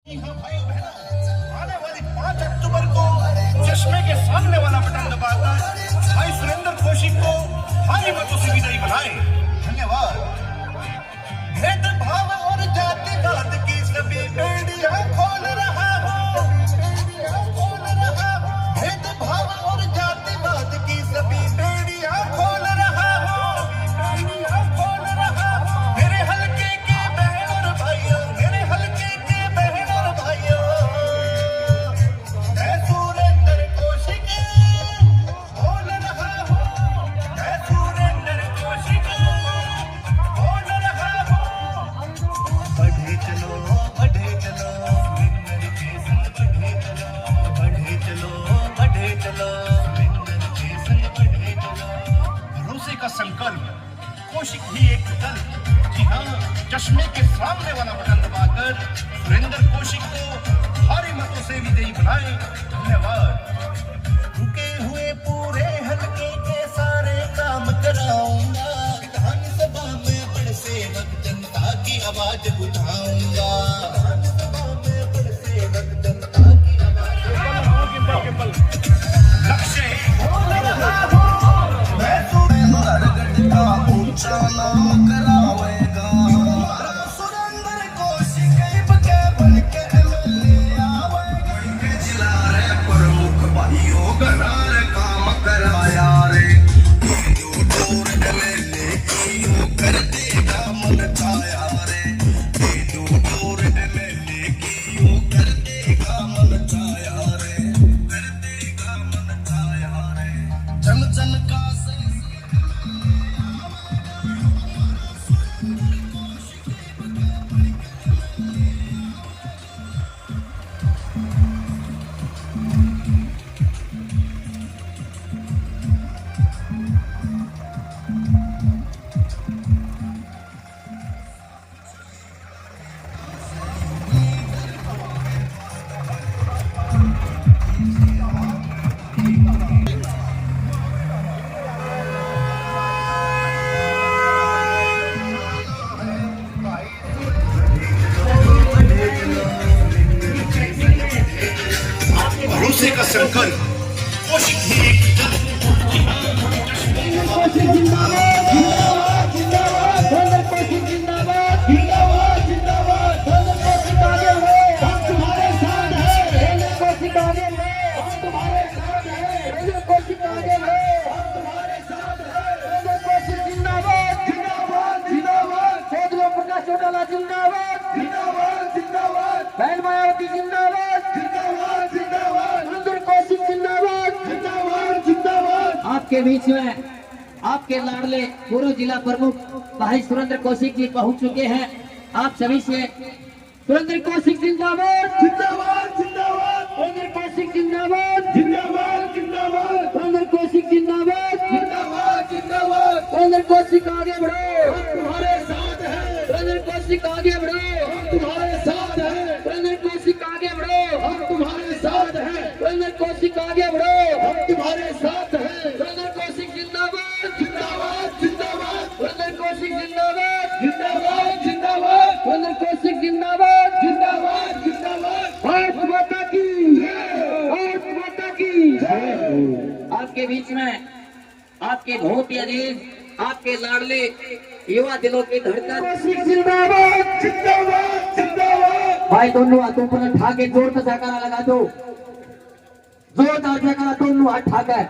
हाँ भाइयों बहनों, आने वाली 5 अक्टूबर को चश्मे के सामने वाला बटन दबाकर भाई सुरेंद्र कौशिक को भारी मतों से विजयी बनाए। धन्यवाद। भेदभाव और जातिवाद की सभी बेड़ियां खोल रहा हूं, भेदभाव और जातिवाद की सभी बेड़ियां खोल रहा हूं, मेरे हल्के के बहन और भाइयों, मेरे हल्के के बहन और भाइयों, मैं सुरेंद्र कौशिक बोल रहा हूं, मैं सुरेंद्र कौशिक बोल रहा हूं। बढ़े चलो विन्नर के संग बढ़े चलो, बढ़े चलो विन्नर के संग बढ़े चलो। भरोसे का संकल्प, कौशिक ही एक विकल्प। जी हाँ, चश्मे के सामने वाला बटन दबाकर सुरेंद्र कौशिक को भारी मतों से विजयी बनाए। धन्यवाद। रुके हुए पूरे हल्के के सारे काम कराऊंगा, विधानसभा में बड़े सेवक जनता की आवाज उठाऊंगा, विधानसभा में बड़े सेवक जनता की आवाज। लक्ष्य मैं सुरेंद्र का ऊंचा नाम करावेगा, सुरेंद्र कौशिक के बन के एमएलए आवेगा, जिला रे प्रमुख भाइयों गनार काम कराया रे, जो डोर एमएलए की यो कर देगा मन छाया रे, जो डोर एमएलए की यो कर देगा मन छाया रे, कर देगा मन छाया रे। जन जन का भरोसे का संकल्प, कौशिक ही एक आपके बीच में आपके लाडले पूर्व जिला प्रमुख भाई सुरेंद्र कौशिक जी पहुंच चुके हैं। आप सभी से सुरेंद्र कौशिक जिंदाबाद, जिंदाबाद, जिंदाबाद, सुरेंद्र कौशिक जिंदाबाद, जिंदाबाद, जिंदाबाद, सुरेंद्र कौशिक जिंदाबाद, जिंदाबाद, जिंदाबाद, सुरेंद्र कौशिक आगे बढ़ो, हम तुम्हारे साथ हैं, सुरेंद्र कौशिक आगे बढ़ो, हम तुम्हारे साथ हैं, सुरेंद्र कौशिक आगे बढ़ो, हम तुम्हारे साथ हैं, सुरेंद्र कौशिक आगे बढ़ो, हम तुम्हारे साथ हैं, सुरेंद्र कौशिक जिंदाबाद, जिंदाबाद, जिंदाबाद, सुरेंद्र कौशिक जिंदाबाद, जिंदाबाद, जिंदाबाद, सुरेंद्र कौशिक जिंदाबाद, जिंदाबाद, जिंदाबाद, भारत माता की जय, भारत माता की जय। आपके बीच में आपके बहुत ही अजीज, आपके लाडले युवा दिलों की धड़कन कौशिक जिंदाबाद, जिंदाबाद, जिंदाबाद। भाई दोनों हाथों पर उठा के जोर से जयकारा लगा दो, जोरदार जयकारा दोनों हाथ उठाकर।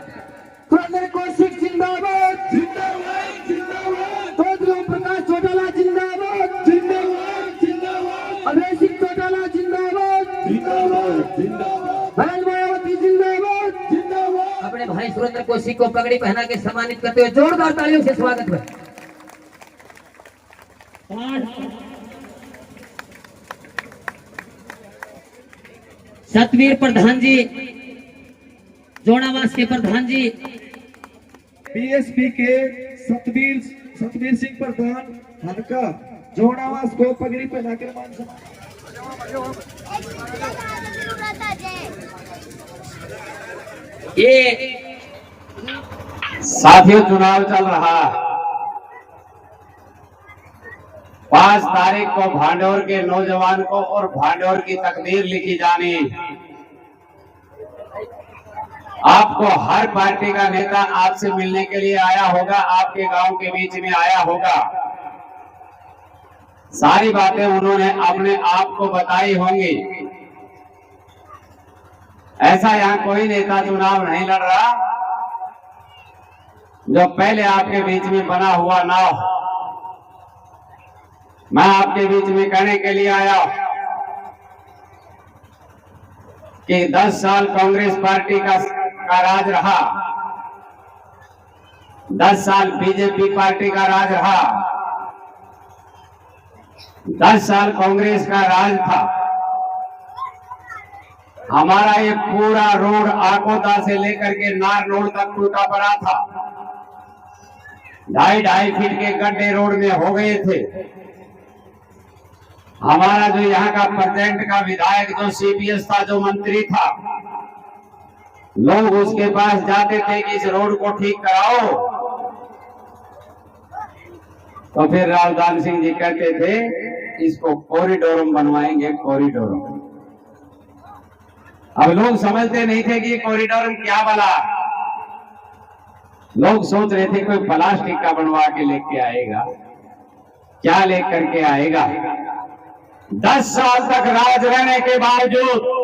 सुरेंद्र कौशिक जिंदाबाद, जिंदाबाद, जिंदाबाद, चौधरी प्रकाश चौटाला जिंदाबाद, जिंदाबाद, जिंदाबाद, अभय सिंह चौटाला जिंदाबाद, जिंदाबाद, जिंदाबाद, बहन मायावती जिंदाबाद, जिंदाबाद। अपने भाई सुरेंद्र कौशिक को पगड़ी पहना के सम्मानित करते हुए जोरदार तालियों से स्वागत है। सतवीर प्रधान जी, जोड़ावास के प्रधान जी, बीएसपी के सतवीर सिंह प्रधान हनका जोड़ावास को पगड़ी पहनाकर मान सम्मान। ये साथियों चुनाव चल रहा है, 5 तारीख को भांडौर के नौजवान को और भांडौर की तकदीर लिखी जानी। आपको हर पार्टी का नेता आपसे मिलने के लिए आया होगा, आपके गांव के बीच में आया होगा, सारी बातें उन्होंने अपने आप को बताई होंगी। ऐसा यहां कोई नेता चुनाव नहीं लड़ रहा जो पहले आपके बीच में बना हुआ ना हो। मैं आपके बीच में कहने के लिए आया कि 10 साल कांग्रेस पार्टी का राज रहा, 10 साल बीजेपी पार्टी का राज रहा, 10 साल कांग्रेस का राज था। हमारा ये पूरा रोड आकोता से लेकर के नार रोड तक टूटा पड़ा था। 2.5 फीट के गड्ढे रोड में हो गए थे। हमारा जो यहाँ का प्रेजेंट का विधायक जो सीपीएस था, जो मंत्री था, लोग उसके पास जाते थे कि इस रोड को ठीक कराओ, तो फिर रावदान सिंह जी कहते थे इसको कॉरिडोरम बनवाएंगे, कॉरिडोरम। अब लोग समझते नहीं थे कि कॉरिडोरम क्या बना। लोग सोच रहे थे कोई प्लास्टिक का बनवा के लेके आएगा, क्या लेकर के आएगा। 10 साल तक राज रहने के बावजूद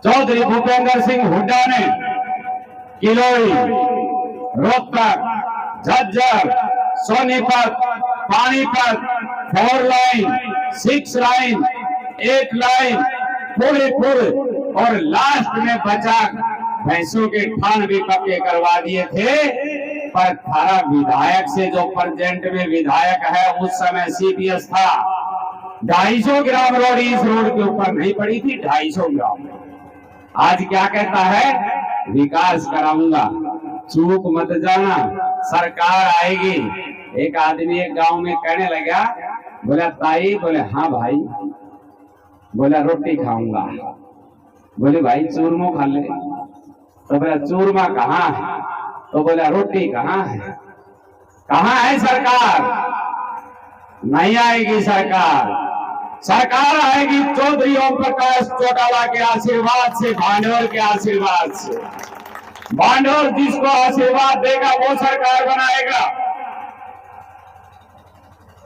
चौधरी भूपेंद्र सिंह हुड्डा ने Kiloi, Rohtak, Jhajjar, Sonipat, Panipat 4 line, 6 line, 8 line, पूरे और लास्ट में बचा भैंसों के थान भी पक्के करवा दिए थे। पर थारा विधायक से जो प्रेजेंट में विधायक है, उस समय सीपीएस था, 250 ग्राम रोड इस रोड के ऊपर नहीं पड़ी थी, 250 ग्राम। आज क्या कहता है, विकास कराऊंगा, चूक मत जाना, सरकार आएगी। एक आदमी एक गांव में कहने लगा, बोला ताई, बोले हाँ भाई, बोला रोटी खाऊंगा। बोले भाई चूरमो खा ले। तो बोला चूरमा कहाँ है? तो बोला रोटी कहाँ है? कहाँ है सरकार? नहीं आएगी सरकार। सरकार आएगी चौधरी ओम प्रकाश चौटाला के आशीर्वाद से, भांडौर के आशीर्वाद से। भांडौर जिसको आशीर्वाद देगा वो सरकार बनाएगा।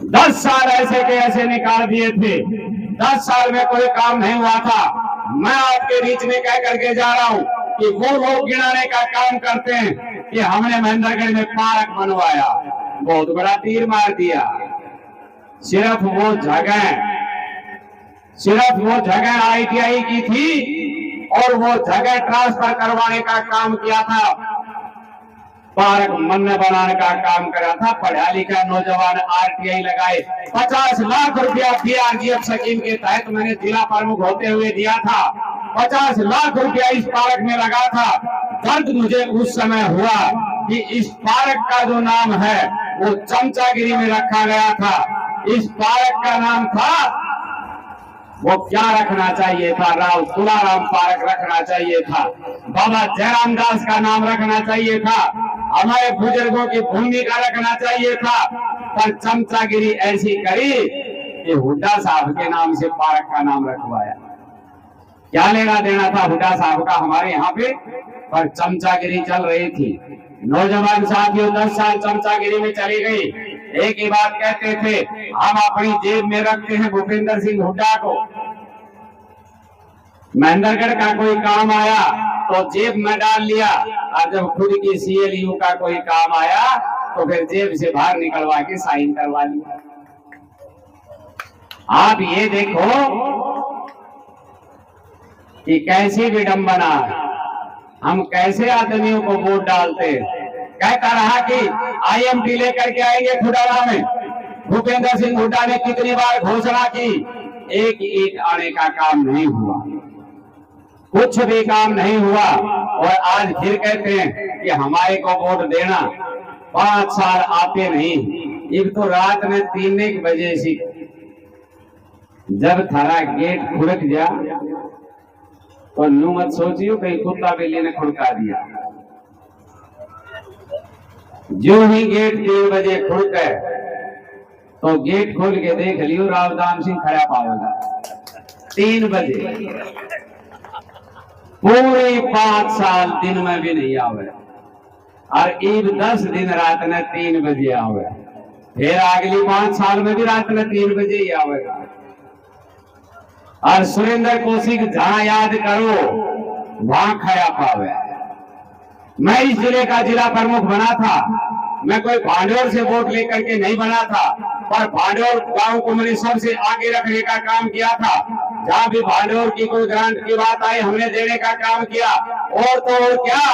10 साल ऐसे के ऐसे निकाल दिए थे, 10 साल में कोई काम नहीं हुआ था। मैं आपके बीच में कह करके जा रहा हूं कि वो लोग गिनाने का काम करते हैं कि हमने महेंद्रगढ़ में पार्क बनवाया, बहुत बड़ा तीर मार दिया। सिर्फ वो जगह आईटीआई की थी और वो जगह ट्रांसफर करवाने का काम किया था, पार्क मन बनाने का काम करा था। पढ़ा लिखा नौजवान आरटीआई लगाए, 50 लाख रुपया बीआरजीएफ स्कीम के तहत मैंने जिला प्रमुख होते हुए दिया था। 50 लाख रुपया इस पार्क में लगा था। दर्द मुझे उस समय हुआ कि इस पार्क का जो नाम है वो चमचागिरी में रखा गया था। इस पार्क का नाम था, वो क्या रखना चाहिए था, राव तुलाराम पार्क रखना चाहिए था, बाबा जयराम दास का नाम रखना चाहिए था, हमारे बुजुर्गों की भूमि का रखना चाहिए था। पर चमचागिरी ऐसी करी कि हुड्डा साहब के नाम से पार्क का नाम रखवाया। क्या लेना देना था हुड्डा साहब का हमारे यहाँ पे, पर चमचागिरी चल रही थी। नौजवान साथियों 10 साल चमचागिरी में चली गई। एक ही बात कहते थे, हम अपनी जेब में रखते हैं भूपेंद्र सिंह हुड्डा को। महेंद्रगढ़ का कोई काम आया तो जेब में डाल लिया, और जब खुद की सीएलयू का कोई काम आया तो फिर जेब से बाहर निकलवा के साइन करवा लिया। आप ये देखो कि कैसी विडंबना है, हम कैसे आदमियों को वोट डालते हैं। कहता रहा कि आईएमटी लेकर के आएंगे खुडाला में। भूपेंद्र सिंह हुड्डा ने कितनी बार घोषणा की, एक ईंट आने का काम नहीं हुआ, कुछ भी काम नहीं हुआ। और आज फिर कहते हैं कि हमारे को वोट देना। 5 साल आते नहीं। एक तो रात में 3 बजे से जब थारा गेट खुड़क जा तो नू मत सोचियो कहीं कुत्ता बिल्ली ने खुड़का दिया। जो ही गेट 3 बजे खुड़के तो गेट खोल के देख लियो रावदान सिंह खड़ा पावेगा 3 बजे। पूरे 5 साल दिन में भी नहीं आवे और ईब 10 दिन रात में 3 बजे आवे, फिर अगली 5 साल में भी रात में 3 बजे ही आवेगा। और सुरेंद्र कौशिक जहां याद करो वहां खया पावे। मैं इस जिले का जिला प्रमुख बना था, मैं कोई भांडोर से वोट लेकर के नहीं बना था, पर भांडोर गांव को मैंने सबसे आगे रखने का काम किया था। जहां भी भांडोर की कोई ग्रांट की बात आई हमने देने का काम किया। और तो और क्या,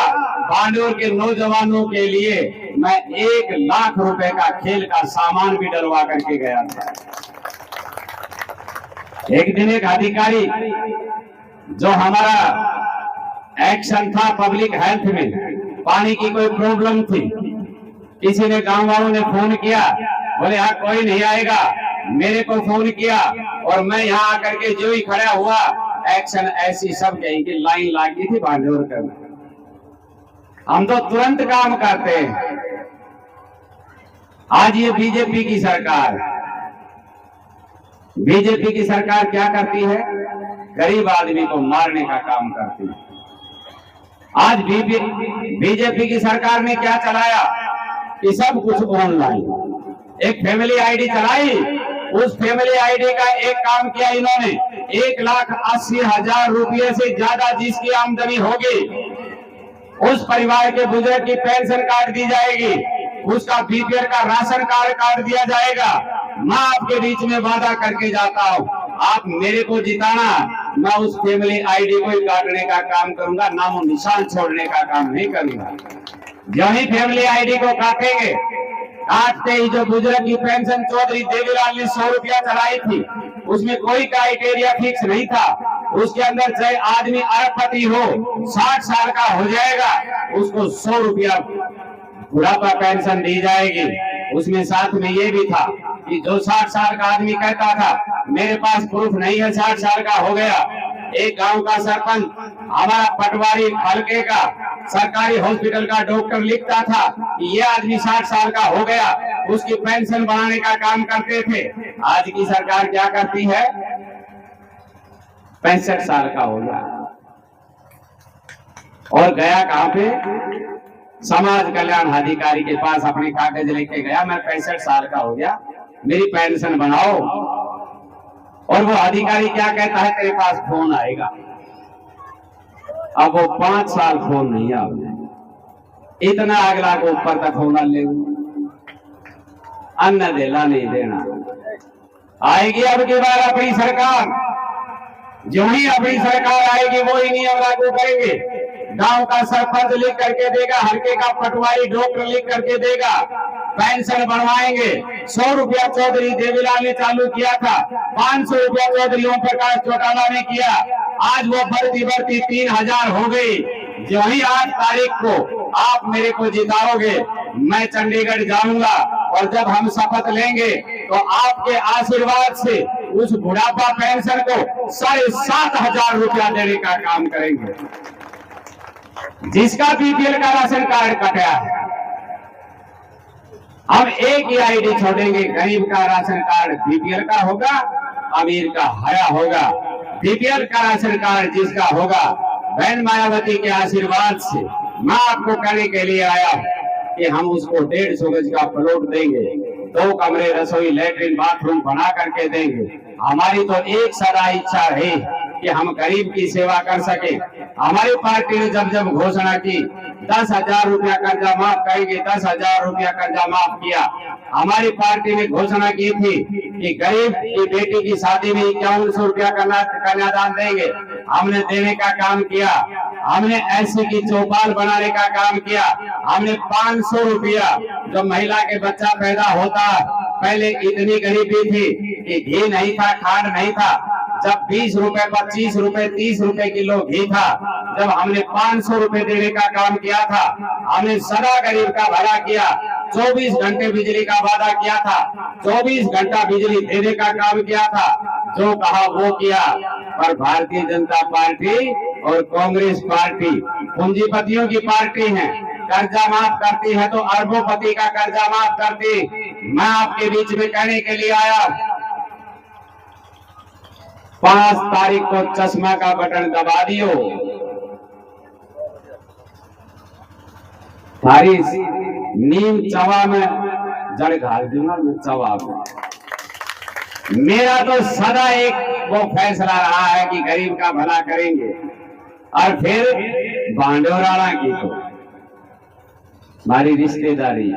भांडोर के नौजवानों के लिए मैं 1 लाख रुपए का खेल का सामान भी डलवा करके गया था। एक दिन एक अधिकारी जो हमारा एक्शन था पब्लिक हेल्थ में, पानी की कोई प्रॉब्लम थी, किसी ने गांव वालों ने फोन किया, बोले यहाँ कोई नहीं आएगा। मेरे को फोन किया और मैं यहाँ आकर के जो ही खड़ा हुआ, एक्शन ऐसी सब कहीं की लाइन लगी थी भांडोर करने। हम तो तुरंत काम करते हैं। आज ये बीजेपी की सरकार, बीजेपी की सरकार क्या करती है? गरीब आदमी को मारने का काम करती है। आज बीजेपी की सरकार ने क्या चलाया कि सब कुछ ऑनलाइन। एक फैमिली आईडी चलाई, उस फैमिली आईडी का एक काम किया इन्होंने, 1,80,000 रुपये से ज्यादा जिसकी आमदनी होगी उस परिवार के बुजुर्ग की पेंशन कार्ड दी जाएगी, उसका बीपीएल का राशन कार्ड काट दिया जाएगा। मैं आपके बीच में वादा करके जाता हूँ, आप मेरे को जिताना, मैं उस फैमिली आईडी को ही काटने का काम करूंगा, नामो निशान छोड़ने का काम नहीं करूंगा। जो ही फैमिली आईडी को काटेंगे, काटते ही जो बुजुर्ग की पेंशन चौधरी देवीलाल ने 100 रुपया चलाई थी, उसमें कोई क्राइटेरिया फिक्स नहीं था। उसके अंदर चाहे आदमी अरबपति हो, 60 साल का हो जाएगा, उसको 100 रुपया बुढ़ापा पेंशन दी जाएगी। उसमें साथ में ये भी था कि जो 60 साल का आदमी कहता था मेरे पास प्रूफ नहीं है 60 साल का हो गया, एक गांव का सरपंच हमारा पटवारी हल्के का सरकारी हॉस्पिटल का डॉक्टर लिखता था कि ये आदमी 60 साल का हो गया, उसकी पेंशन बढ़ाने का काम करते थे। आज की सरकार क्या करती है? 65 साल का हो गया और गया कहां पे? समाज कल्याण अधिकारी के पास अपने कागज लेके गया, मैं 65 साल का हो गया, मेरी पेंशन बनाओ। और वो अधिकारी क्या कहता है? तेरे पास फोन आएगा। अब वो 5 साल फोन नहीं आया, इतना अगला को ऊपर तक होना ले, अन्न देला नहीं देना। आएगी अब की बार अपनी सरकार, जो ही अपनी सरकार आएगी वो ही नियम लागू करेंगे। गांव का सरपंच लिख करके देगा, हल्के का पटवारी डॉक्टर लिख करके देगा, पेंशन बनवाएंगे। 100 रुपया चौधरी देवीलाल ने चालू किया था, 500 रुपया चौधरी ओम प्रकाश चौटाला ने किया, आज वो बढ़ती 3000 हो गई। जो ही 8 तारीख को आप मेरे को जिताओगे, मैं चंडीगढ़ जाऊंगा और जब हम शपथ लेंगे तो आपके आशीर्वाद से उस बुढ़ापा पेंशन को 7,500 रुपया देने का काम करेंगे। जिसका बीपीएल का राशन कार्ड कटा है, हम एक ही आईडी छोड़ेंगे, गरीब का राशन कार्ड बीपीएल का होगा, अमीर का हया होगा। बीपीएल का राशन कार्ड जिसका होगा, बहन मायावती के आशीर्वाद से मैं आपको कहने के लिए आया कि हम उसको 150 गज का प्लॉट देंगे, 2 कमरे रसोई लैट्रिन बाथरूम बना करके देंगे। हमारी तो एक सदा इच्छा है कि हम गरीब की सेवा कर सके। हमारी पार्टी ने जब घोषणा की 10,000 रुपया कर्जा माफ करेंगे, 10,000 रुपया कर्जा माफ किया। हमारी पार्टी ने घोषणा की थी कि गरीब की बेटी की शादी में 5100 रुपया कन्यादान देंगे, हमने देने का काम किया। हमने ऐसी की चौपाल बनाने का काम किया। हमने 500 रुपया, जो महिला के बच्चा पैदा होता, पहले इतनी गरीबी थी कि घी नहीं था, खांड नहीं था, जब 20 रुपए 25 रुपए 30 रुपए किलो घी था, जब हमने 500 रुपए देने का काम किया था, हमने सदा गरीब का भला किया। 24 घंटे बिजली का वादा किया था, 24 घंटा बिजली देने का काम किया था, जो कहा वो किया। पर भारतीय जनता पार्टी और कांग्रेस पार्टी पूंजीपतियों की पार्टी है। कर्जा माफ करती है तो अरबोपति का कर्जा माफ करती। मैं आपके बीच में कहने के लिए आया, 5 तारीख को चश्मा का बटन दबा दियो, थारी नीम चवा में जड़ घाल दूंगा मैं चवा में। मेरा तो सदा एक वो फैसला रहा है कि गरीब का भला करेंगे। और फिर बांडोराड़ा की तो हमारी रिश्तेदारी,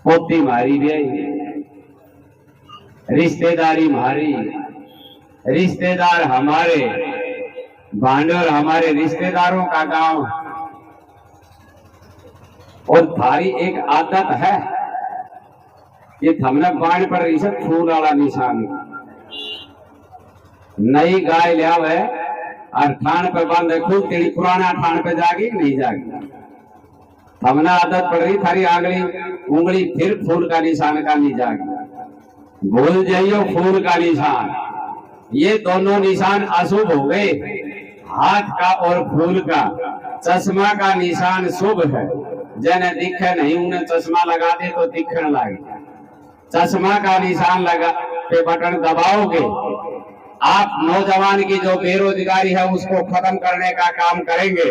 पोती मारी भी, रिश्तेदारी हमारी, रिश्तेदार हमारे, बांडोर हमारे रिश्तेदारों का गांव। और थारी एक आदत है, ये हमने बाण पर रही से फूल वाला निशान, नई गाय लिया है और ठाण पे बंद खूब तेरी पुराना ठाण पे जागी नहीं जागी। हमने आदत पड़ रही थारी आंगली उंगली फिर फूल का निशान का नहीं जागी, भूल जाइयो फूल का निशान। ये दोनों निशान अशुभ हो गए, हाथ का और फूल का। चश्मा का निशान शुभ है, जिन्हें दिखे नहीं उन्हें चश्मा लगा दे तो दिखने लगे। चश्मा का निशान लगा पे बटन दबाओगे, आप नौजवान की जो बेरोजगारी है उसको खत्म करने का काम करेंगे,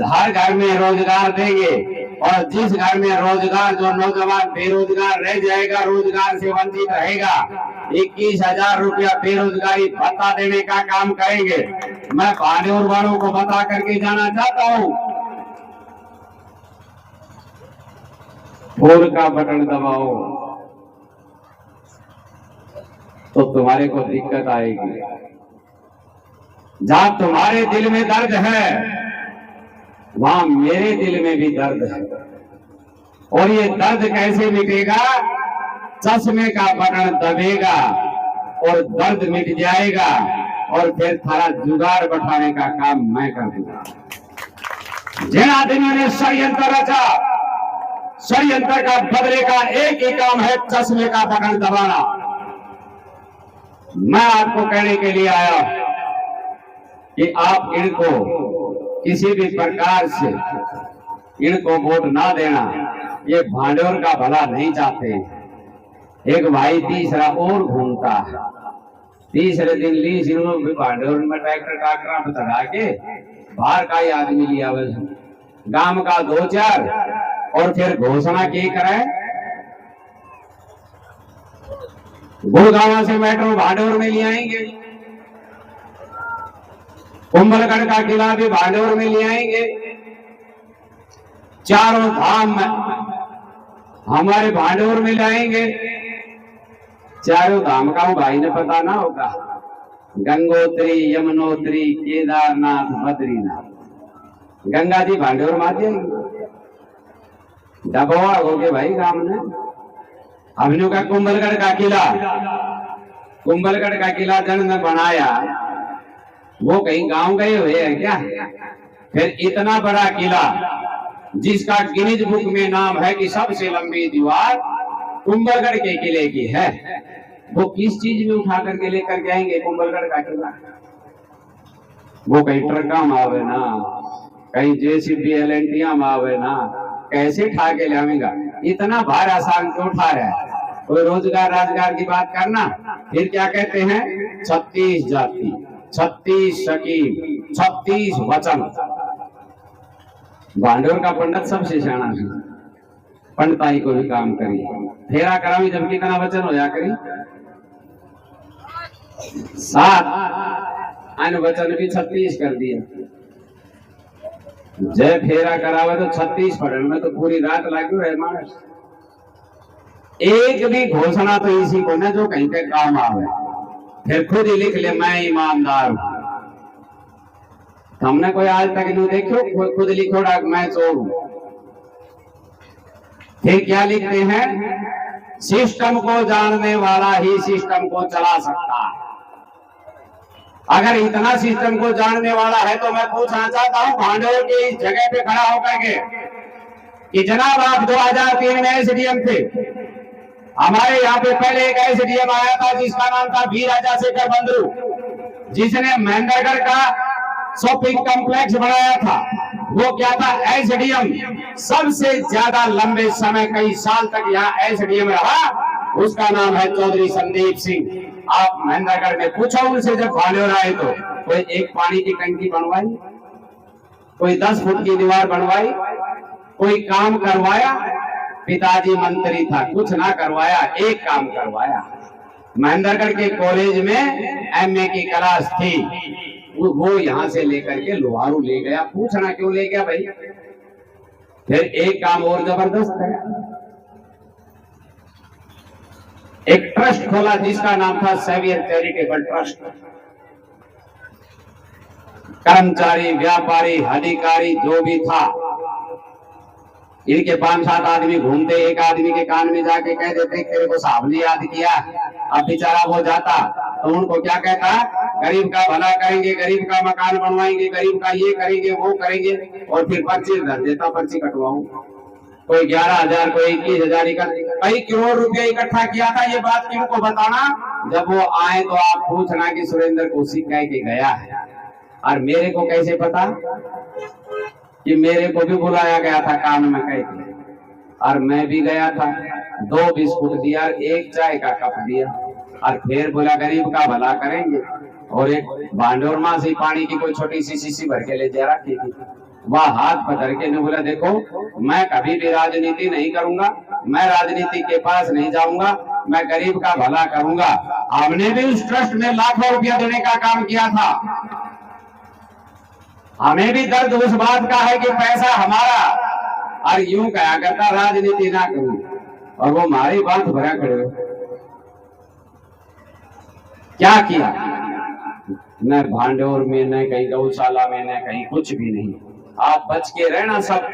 हर घर में रोजगार देंगे। और जिस घर में रोजगार, जो नौजवान बेरोजगार रह जाएगा, रोजगार से वंचित रहेगा, 21,000 रुपया बेरोजगारी भत्ता देने का काम करेंगे। मैं भांडोर वालों को बता करके जाना चाहता हूँ, फूल का बटन दबाओ तो तुम्हारे को दिक्कत आएगी। जहां तुम्हारे दिल में दर्द है वहां मेरे दिल में भी दर्द है। और ये दर्द कैसे मिटेगा? चश्मे का बटन दबेगा और दर्द मिट जाएगा, और फिर थारा जुगाड़ बैठाने का काम मैं कर दूंगा। जिन आदमियों ने षड्यंत्र रचा, षड्यंत्र का बदले का एक ही काम है, चश्मे का बटन दबाना। मैं आपको कहने के लिए आया कि आप इनको किसी भी प्रकार से इनको वोट ना देना, ये भांडोर का भला नहीं चाहते। एक भाई तीसरा और घूमता है, तीसरे दिन ली सिरों भी भांडोर में ट्रैक्टर काकरा पे चढ़ा के बाहर का ही आदमी लिया, गांव का 2-4, और फिर घोषणा की करे गुड़गांव से मेट्रो भांडोर में ले आएंगे, कुंभलगढ़ का किला भी भांडोर में ले आएंगे, चारों धाम हमारे भांडोर में लाएंगे। चारों धाम का वो भाई ने पता ना होगा, गंगोत्री, यमुनोत्री, केदारनाथ, बद्रीनाथ, गंगा जी भांडोर में आ जाएंगे। डबोआ हो गए भाई गांव ने। हमने का कुंभलगढ़ का किला, कुंभलगढ़ का किला जन ने बनाया, वो कहीं गांव गए हुए हैं क्या? फिर इतना बड़ा किला जिसका गिनीज बुक में नाम है कि सबसे लंबी दीवार कुंभलगढ़ के किले की है, वो किस चीज में उठा करके लेकर के आएंगे कुंभलगढ़ का किला? वो कहीं ट्रका में आवे ना, कहीं जेसीबी एलएनटिया में आवे ना, कैसे उठा के लाएगा? इतना भार आसान क्यों उठा रहा है? कोई रोजगार राजगार की बात करना, फिर क्या कहते हैं? 36 जाति, 36 शकील, 36 वचन। भांडोर का पंडित सबसे सियाना है, पंडिताई को भी काम करी, फेरा करावी जब कितना वचन हो जा करी? 7 अन्य वचन भी 36 कर दिया। जय फेरा करावे तो 36 पढ़ने में तो पूरी रात लगी रहे मानस। एक भी घोषणा तो इसी को ना जो कहीं पे काम आवे, फिर खुद ही लिख ले मैं ईमानदार हूं। हमने कोई आज तक नहीं देखो खुद लिखो मैं चोर हूं। फिर क्या लिखते हैं? सिस्टम को जानने वाला ही सिस्टम को चला सकता है। अगर इतना सिस्टम को जानने वाला है तो मैं पूछना चाहता हूं भांडोर की इस जगह पे खड़ा होकर के कि जनाब आप 2003 में एसडीएम थे, हमारे यहाँ पे पहले एक एसडीएम आया था जिसका नाम था वी राजाशेखर बंदरू, जिसने महेंद्रगढ़ का शॉपिंग कॉम्प्लेक्स बनाया था। वो क्या था, एसडीएम। सबसे ज्यादा लंबे समय, कई साल तक यहाँ एसडीएम रहा, उसका नाम है चौधरी संदीप सिंह। आप महेंद्रगढ़ में पूछो उनसे, जब भालेर आए तो कोई एक पानी की टंकी बनवाई, कोई 10 फुट की दीवार बनवाई, कोई काम करवाया? पिताजी मंत्री था, कुछ ना करवाया, एक काम करवाया। महेंद्रगढ़ के कॉलेज में एमए की क्लास थी, वो यहां से लेकर के लोहारू ले गया। पूछना क्यों ले गया भाई? फिर एक काम और जबरदस्त है, एक ट्रस्ट खोला जिसका नाम था सेवियर चैरिटेबल ट्रस्ट। कर्मचारी, व्यापारी, अधिकारी जो भी था, इनके 5-7 आदमी घूमते, एक आदमी के कान में जाके कह देते तेरे को साहब ने याद किया। अब बेचारा हो जाता तो उनको क्या कहता, गरीब का भला करेंगे, गरीब का मकान बनवाएंगे, गरीब का ये करेंगे, वो करेंगे, और फिर पर्ची धर देता, पर्ची कटवाऊं। कोई 11,000, कोई 21,000, कई करोड़ रुपया इकट्ठा किया था। ये बात किनको बताना? जब वो आए तो आप पूछना कि सुरेंद्र कौशिक कह के गया है। और मेरे को कैसे पता कि मेरे को भी बुलाया गया था कान में कह के, और मैं भी गया था। 2 बिस्कुट दिया, 1 चाय का कप दिया, और फिर बोला गरीब का भला करेंगे, और एक भांडोर मां से पानी की कोई छोटी सी शीशी भर के ले जा रखी थी। वह हाथ पकड़ के ने बोला देखो, मैं कभी भी राजनीति नहीं करूंगा, मैं राजनीति के पास नहीं जाऊंगा, मैं गरीब का भला करूंगा। हमने भी उस ट्रस्ट में लाखों रुपया देने का काम किया था। हमें भी दर्द उस बात का है कि पैसा हमारा, और यूं कहा करता राजनीति ना करूं, और वो हमारी बात भरा खड़े। क्या किया? न भांडोर में, न कहीं गौशाला में, न कहीं कुछ भी नहीं। आप बच के रहना सब।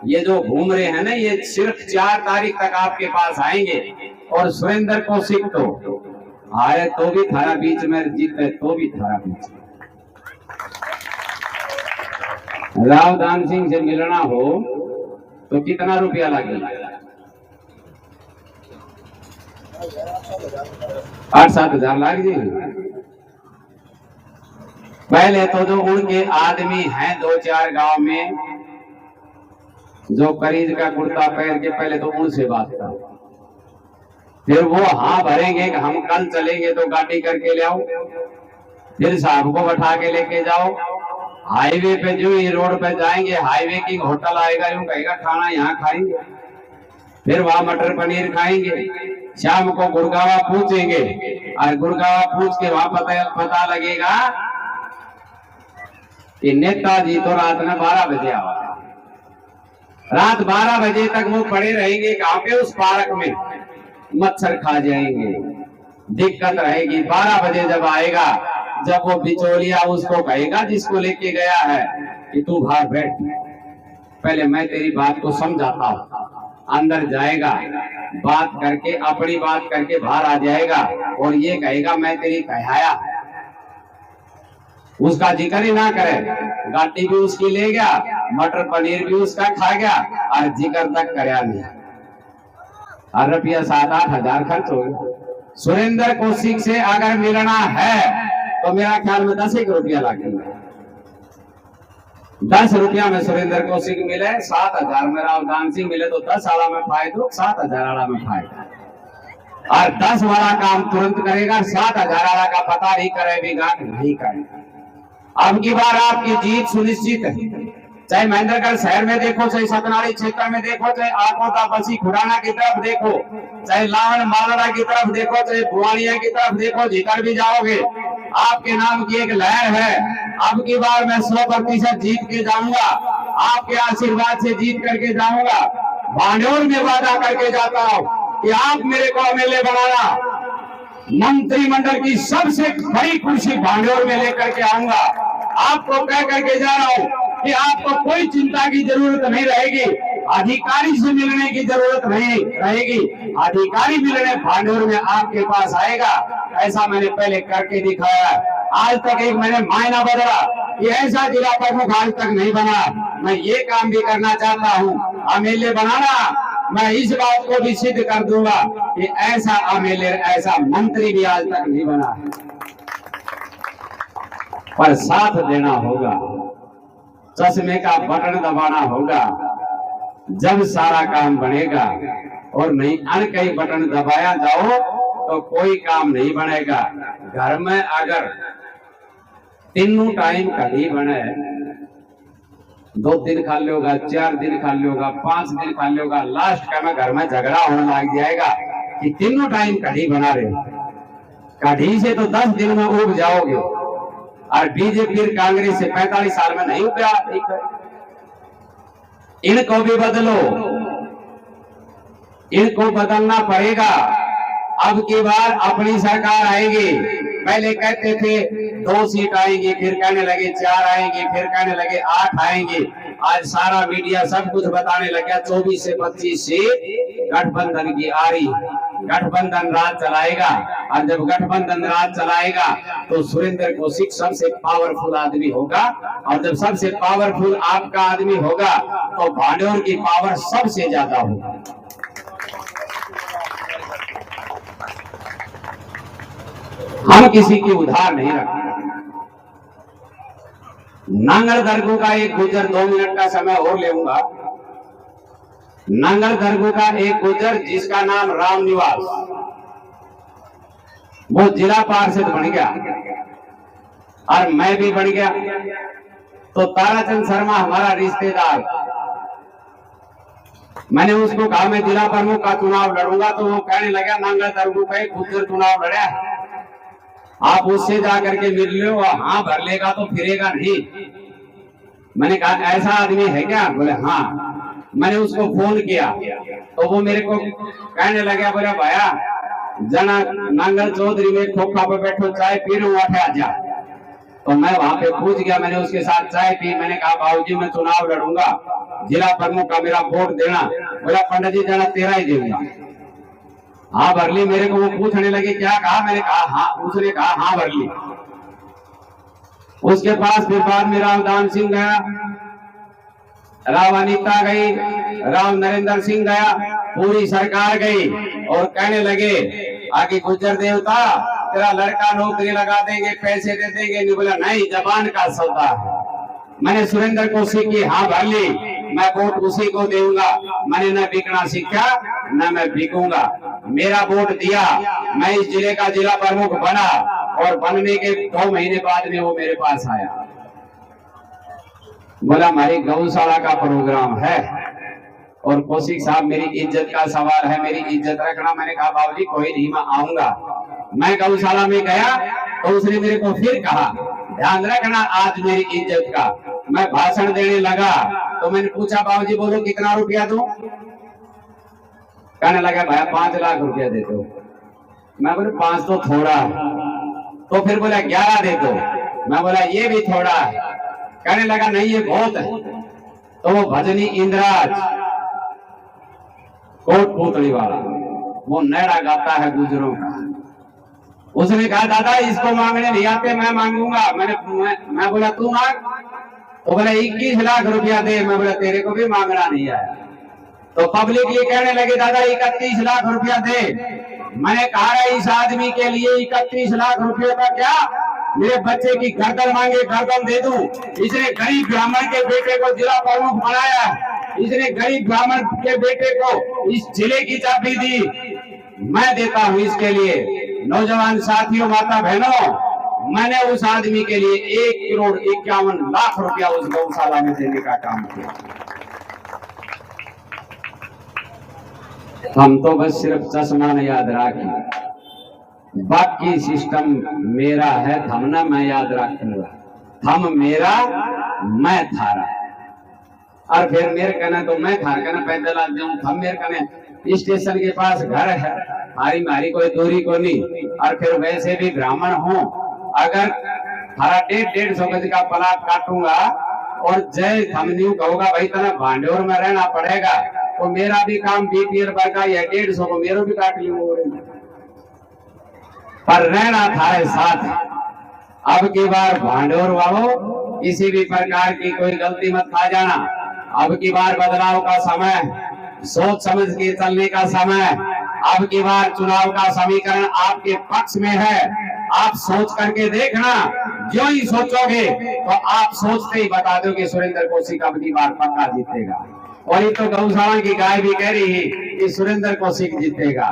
ये जो घूम रहे हैं ना, ये सिर्फ 4 तारीख तक आपके पास आएंगे। और सुरेंद्र कौशिक तो आए तो भी थारा बीच में, जीते तो भी थारा बीच में। रावदान सिंह से मिलना हो तो कितना रुपया लगेगा? 8-7 हजार लाग जाएंगे। पहले तो जो उनके आदमी हैं 2-4 गांव में, जो करीज का कुर्ता पहन के, पहले तो उनसे बात करो। फिर वो हाँ भरेंगे कि हम कल चलेंगे तो गाड़ी करके ले आओ। फिर साहब को बैठा के लेके जाओ। हाईवे पे जो ये रोड पे जाएंगे, हाईवे की होटल आएगा, यूं कहेगा खाना यहाँ खाएंगे। फिर वहां मटर पनीर खाएंगे। शाम को गुड़गावा पूछेंगे, और गुड़गावा पूछ के वहां पता लगेगा कि नेताजी तो रात में 12 बजे आवा। रात 12 बजे तक वो पड़े रहेंगे कहाँ पे? उस पार्क में। मच्छर खा जाएंगे, दिक्कत रहेगी। 12 बजे जब आएगा, जब वो बिचौलिया उसको कहेगा जिसको लेके गया है कि तू बाहर बैठ, पहले मैं तेरी बात को समझाता हूँ। अंदर जाएगा, बात करके, अपनी बात करके बाहर आ जाएगा, और ये कहेगा मैं तेरी कहाया। उसका जिक्र ही ना करे, गाड़ी भी उसकी ले गया, मटर पनीर भी उसका खा गया, और जिक्र तक कराया नहीं। और रुपया 7-8 हजार खर्च हो गया। सुरेंद्र कौशिक से अगर मिलना है तो मेरा ख्याल में 10 रुपया लगेगा। 10 रुपया में सुरेंद्र कौशिक मिले, 7 हजार में रावदान सिंह मिले, तो 10 आड़ा में फायदा, 7 हजार आड़ा में फायदा। और 10 वाला काम तुरंत करेगा, 7 हजार आड़ा का पता नहीं करेगा, नहीं करेगा। अब की बार आपकी जीत सुनिश्चित है। चाहे महेंद्रगढ़ शहर में देखो, चाहे सतनारी क्षेत्र में देखो, चाहे आकोटा, बसी, खुराना की तरफ देखो, चाहे लावन, मालड़ा की तरफ देखो, चाहे बुआनिया की तरफ देखो, जिधर भी जाओगे आपके नाम की एक लहर है। अब की बार मैं 100% जीत के जाऊंगा, आपके आशीर्वाद से जीत करके जाऊंगा। भांडोर में वादा करके जाता हूँ कि आप मेरे को एमएलए बनाना, मंत्रिमंडल की सबसे बड़ी कुर्सी भांडोर में लेकर के आऊंगा। आपको कह करके जा रहा हूँ कि आपको कोई चिंता की जरूरत नहीं रहेगी, अधिकारी से मिलने की जरूरत नहीं रहेगी। अधिकारी मिलने भांडोर में आपके पास आएगा। ऐसा मैंने पहले करके दिखाया। आज तक एक मैंने मायना बदला, ये ऐसा जिला प्रमुख आज तक नहीं बना। मैं ये काम भी करना चाहता हूँ, एमएलए बनाना। मैं इस बात को भी सिद्ध कर दूंगा कि ऐसा एमएलए, ऐसा मंत्री भी आज तक नहीं बना है। पर साथ देना होगा। चश्मे का बटन दबाना होगा, जब सारा काम बनेगा। और नहीं अनकई बटन दबाया जाओ तो कोई काम नहीं बनेगा। घर में अगर तीनों टाइम कभी बने, 2 दिन खा लोगा, 4 दिन खा लोगा, 5 दिन खा लोगा, लास्ट का में घर में झगड़ा होने लग जाएगा कि तीनों टाइम कढ़ी बना रहे। कढ़ी से तो 10 दिन में उग जाओगे, और बीजेपी कांग्रेस से 45 साल में नहीं उगा। इनको भी बदलो, इनको बदलना पड़ेगा। अब की बार अपनी सरकार आएगी। पहले कहते थे 2 सीट आएंगी, फिर कहने लगे 4 आएंगी, फिर कहने लगे 8 आएंगी। आज सारा मीडिया सब कुछ बताने लगा 24 से 25 सीट गठबंधन की आ रही। गठबंधन राज चलाएगा, और जब गठबंधन राज चलाएगा तो सुरेंद्र कौशिक सबसे पावरफुल आदमी होगा, और जब सबसे पावरफुल आपका आदमी होगा तो भांडोर की पावर सबसे ज्यादा होगी। हम किसी की उधार नहीं रखते। नांगल दरगू का एक गुजर 2 मिनट का समय और लेऊंगा। नांगल दरगू का एक गुजर जिसका नाम राम निवास, वो जिला पार्षद बन गया और मैं भी बन गया। तो ताराचंद शर्मा हमारा रिश्तेदार, मैंने उसको कहा मैं जिला प्रमुख का चुनाव लड़ूंगा, तो वो कहने लगा नांगल दरगू का एक गुजर चुनाव लड़ा, आप उससे जाकर के मिल लो, हाँ भर लेगा तो फिरेगा नहीं। मैंने कहा ऐसा आदमी है क्या? बोले हाँ। मैंने उसको फोन किया तो वो मेरे को कहने लगा, बोले भैया जना नांगल चौधरी में खोखा पे बैठो, चाय पी लो, आ जा। तो मैं वहां पे पूछ गया, मैंने उसके साथ चाय पी। मैंने कहा बाबूजी मैं चुनाव लड़ूंगा, जिला प्रमुख का मेरा वोट देना। बोला पंडित जी जना तेरा ही देऊंगा। हाँ भरली। मेरे को वो पूछने लगे क्या कहा? मैंने कहा हाँ। उसने कहा हाँ भरली। उसके पास फिर बाद में रामदान सिंह गया, राव अनीता गई, राव नरेंद्र सिंह गया, पूरी सरकार गई और कहने लगे आगे गुज्जर देवता तेरा लड़का नौकरी लगा देंगे, पैसे दे देंगे। नहीं बोला नहीं, जबान का सौदा है। मैंने सुरेंद्र कौशिक की हाँ भर ली, मैं वोट उसी को दूंगा। मैंने न बिकना सीखा न मैं बिकूंगा। मेरा वोट दिया, मैं इस जिले का जिला प्रमुख बना, और बनने के 2 महीने बाद में वो मेरे पास आया, बोला हमारी गौशाला का प्रोग्राम है और कौशिक साहब मेरी इज्जत का सवाल है, मेरी इज्जत रखना। मैंने कहा बाबूजी कोई नहीं, मैं आऊंगा। मैं गौशाला में गया तो उसने मेरे को फिर कहा ध्यान रखना आज मेरी इज्जत का। मैं भाषण देने लगा तो मैंने पूछा बाबूजी बोलो कितना रुपया दूं? कहने लगा भाई 5 लाख रुपया दे दो। मैं बोला 5 तो थोड़ा है। तो फिर बोला 11 दे दो। मैं बोला ये भी थोड़ा है। कहने लगा नहीं ये बहुत है। तो वो भजनी इंद्राज कोटपुतली वाला वो नैड़ा गाता है गुजरों का, उसने कहा दादा इसको मांगने नहीं आते, मैं मांगूंगा। मैं बोला तू मांग। तो बोला 21 लाख रुपया दे। मैं बोला तेरे को भी मांगना नहीं आया। तो पब्लिक ये कहने लगे दादा 31 लाख रुपया दे। मैंने कहा इस आदमी के लिए 31 लाख रुपये का क्या, मेरे बच्चे की गर्दन मांगे गर्दन दे दूं। इसने गरीब ब्राह्मण के बेटे को जिला प्रमुख बनाया, इसने गरीब ब्राह्मण के बेटे को इस जिले की चाबी दी। मैं देता हूं इसके लिए। नौजवान साथियों, माता बहनों, मैंने उस आदमी के लिए 1 करोड़ 51 लाख रुपया उस गौशाला में देने का काम किया। हम तो बस सिर्फ चश्मा ने याद रखें, बाकी सिस्टम मेरा है, थमना मैं याद रखूंगा। थम मेरा मैं थारा, और फिर मेरे कहना तो मैं थार कहना पैदल आ जाऊं। थम मेरे कहने स्टेशन के पास घर है, हमारी मारी कोई दूरी को नहीं। और फिर वैसे भी ब्राह्मण हूं, अगर हरा 150 गज का प्लाट काटूंगा और जय थमन्यू कहूंगा भाई तना भांडोर में रहना पड़ेगा, तो मेरा भी काम बीपीएल का या 150 को मेरे भी काट लूंगा, पर रहना था साथ। अब की बार भांडोर वालों किसी भी प्रकार की कोई गलती मत खा जाना। अब की बार बदलाव का समय, सोच समझ के चलने का समय। अब की बार चुनाव का समीकरण आपके पक्ष में है। आप सोच करके देखना, जो ही सोचोगे तो आप सोचते ही बता दो कि सुरेंद्र कौशिक अब की बार पक्का जीतेगा। और ये तो गौशाला की गाय भी कह रही है कि सुरेंद्र कौशिक जीतेगा,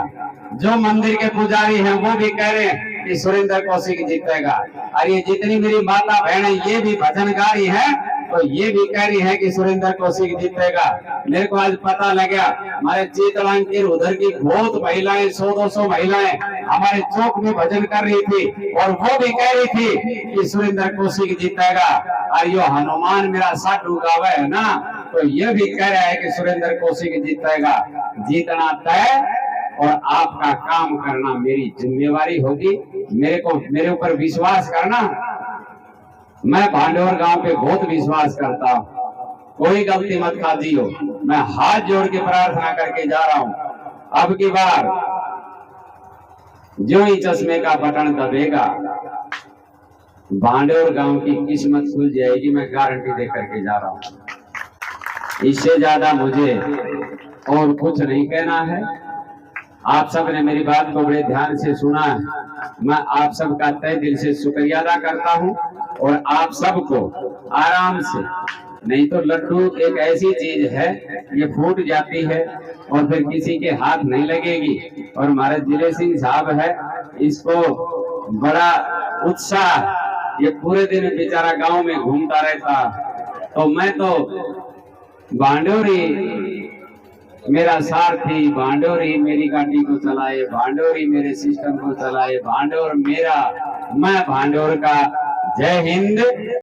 जो मंदिर के पुजारी हैं वो भी कह रहे हैं कि सुरेंद्र कौशिक जीतेगा, और ये जितनी मेरी माता बहनें ये भी भजनकारी हैं तो ये भी कह रही है कि सुरेंद्र कौशिक जीतेगा। मेरे को आज पता लगा हमारे चितलांकिर उधर की बहुत महिलाएं 100-200 महिलाएं हमारे चौक में भजन कर रही थी और वो भी कह रही थी कि सुरेंद्र कौशिक जीतेगा। और यो हनुमान मेरा साथ उगावे है ना, तो ये भी कह रहा है कि सुरेंद्र कौशिक जीतेगा। जीतना तय और आपका काम करना मेरी जिम्मेवारी होगी। मेरे ऊपर विश्वास करना। मैं भांडोर गांव पे बहुत विश्वास करता हूँ, कोई गलती मत खादियो। मैं हाथ जोड़ के प्रार्थना करके जा रहा हूँ, अब की बार जो ही चश्मे का बटन दबेगा भांडोर गांव की किस्मत खुल जाएगी, मैं गारंटी दे करके जा रहा हूँ। इससे ज्यादा मुझे और कुछ नहीं कहना है। आप सब ने मेरी बात को बड़े ध्यान से सुना है, मैं आप सबका तहे दिल से शुक्रिया अदा करता हूं। और आप सबको आराम से, नहीं तो लड्डू एक ऐसी चीज है ये फूट जाती है और फिर किसी के हाथ नहीं लगेगी। और हमारे दिलेर सिंह साहब है, इसको बड़ा उत्साह, ये पूरे दिन बेचारा गांव में घूमता रहता। तो मैं तो भांडोरी मेरा सारथी, भांडोरी मेरी गाड़ी को चलाए, भांडोरी मेरे सिस्टम को चलाए, भांडोर मेरा, मैं भांडोर का। जय हिंद।